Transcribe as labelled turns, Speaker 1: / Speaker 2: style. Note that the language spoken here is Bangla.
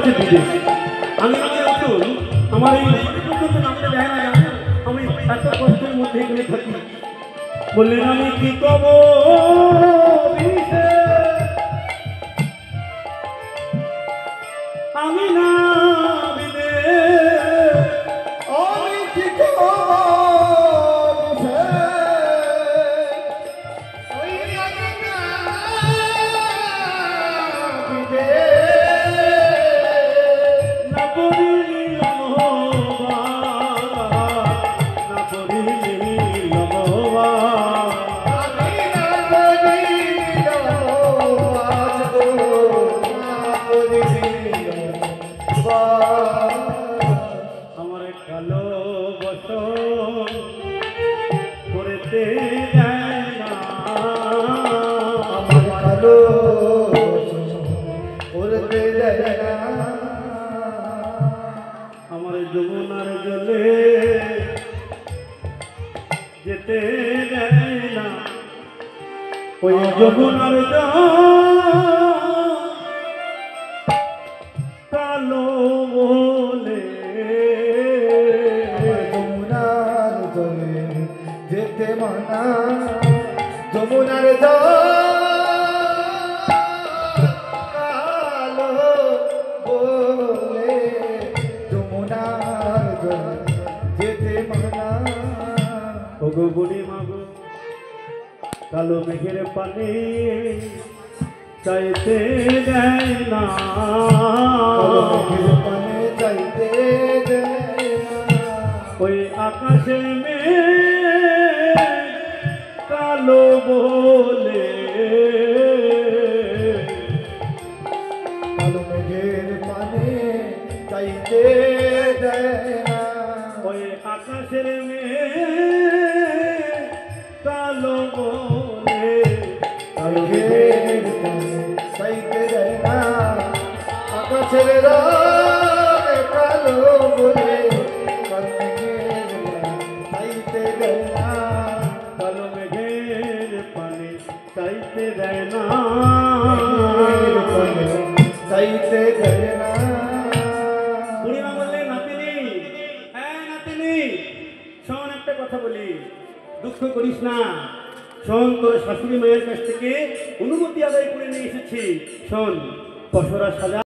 Speaker 1: হচ্ছে বিদেশ। আমি অতুল, আমার এই পর্যন্ত নামতে দেয় না, জানো আমি এত কষ্টের মধ্যে এখানে থাকি। বললেন আমি কি কব আমি না
Speaker 2: আমি কি করব
Speaker 1: আমার কালো বসন করতে দেয় না,
Speaker 2: আমার কালো করতে দেয় না,
Speaker 1: আমার যমুনার জলে যেতে দেয় না, ওই যমুনার জল কালো বলে
Speaker 2: যমুনার জলে যেতে মানা, যমুনার জল কালো বলে, যমুনার জলে যেতে মানা।
Speaker 1: ওগো বুড়ি মাগো কালো মেঘের পানি চাইতে দেয় না,
Speaker 2: কালো মেঘের পানে যাইতে দেয় না,
Speaker 1: ওই আকাশে মেঘ কালো বলে
Speaker 2: কালো মেঘের পানে যাইতে দেয় না,
Speaker 1: ওই আকাশের মেঘ কালো বলে
Speaker 2: কালো মেঘের পানে যাইতে দেয় না, আকাশের রঙ কালো বলে, কালো মেঘের পানে যাইতে দেয় না,
Speaker 1: কালো মেঘের পানি চাইতে দেয় না,
Speaker 2: মেঘের পানে যাইতে দেয় না।
Speaker 1: বুড়িমা বললেন নাতিনি, হ্যাঁ নাতিনি শোন একটা কথা বলি, দুঃখ করিস না, শোন তোর শাশুড়ি মায়ের কাছ থেকে অনুমতি আদায় করে নিয়ে এসেছি, শোন পশরা সাজা